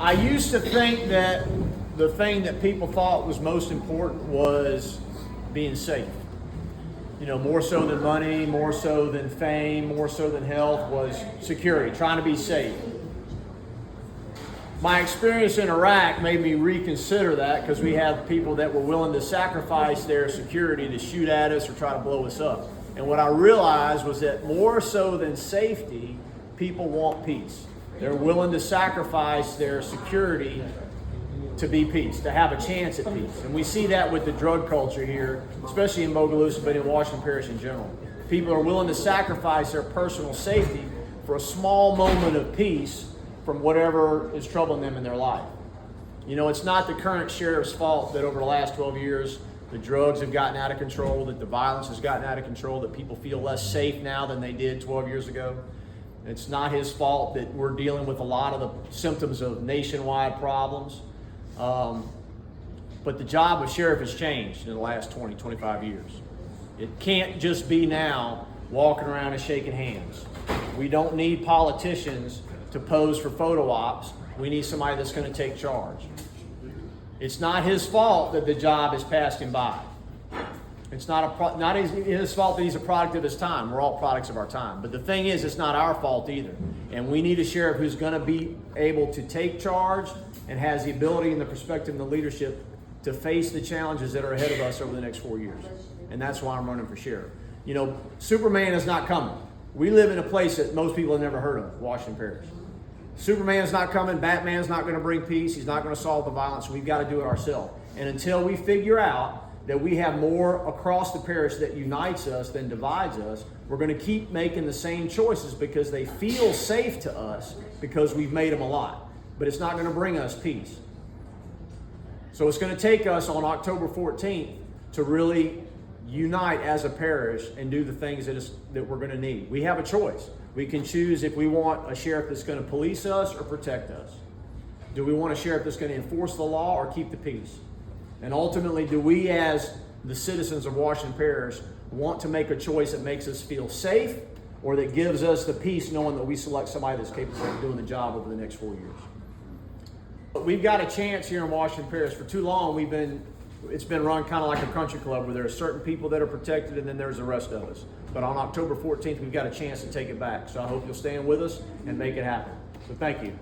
I used to think that the thing that people thought was most important was being safe. You know, more so than money, more so than fame, more so than health was security, trying to be safe. My experience in Iraq made me reconsider that because we have people that were willing to sacrifice their security to shoot at us or try to blow us up. And what I realized was that more so than safety, people want peace. They're willing to sacrifice their security to be peace, to have a chance at peace. And we see that with the drug culture here, especially in Bogalusa, but in Washington Parish in general. People are willing to sacrifice their personal safety for a small moment of peace from whatever is troubling them in their life. You know, it's not the current sheriff's fault that over the last 12 years, the drugs have gotten out of control, that the violence has gotten out of control, that people feel less safe now than they did 12 years ago. It's not his fault that we're dealing with a lot of the symptoms of nationwide problems. But the job of sheriff has changed in the last 20, 25 years. It can't just be now walking around and shaking hands. We don't need politicians to pose for photo ops. We need somebody that's going to take charge. It's not his fault that the job has passed him by. It's not his fault that he's a product of his time. We're all products of our time. But the thing is, it's not our fault either. And we need a sheriff who's going to be able to take charge and has the ability and the perspective and the leadership to face the challenges that are ahead of us over the next 4 years. And that's why I'm running for sheriff. You know, Superman is not coming. We live in a place that most people have never heard of, Washington Parish. Superman's not coming. Batman's not going to bring peace. He's not going to solve the violence. We've got to do it ourselves. And until we figure out that we have more across the parish that unites us than divides us, we're going to keep making the same choices because they feel safe to us because we've made them a lot. But it's not going to bring us peace. So it's going to take us on October 14th to really unite as a parish and do the things that we're going to need. We have a choice. We can choose if we want a sheriff that's going to police us or protect us. Do we want a sheriff that's going to enforce the law or keep the peace? And ultimately, do we as the citizens of Washington Parish want to make a choice that makes us feel safe or that gives us the peace knowing that we select somebody that's capable of doing the job over the next 4 years? But we've got a chance here in Washington Parish. For too long, it's been run kind of like a country club where there are certain people that are protected and then there's the rest of us. But on October 14th, we've got a chance to take it back. So I hope you'll stand with us and make it happen. So thank you.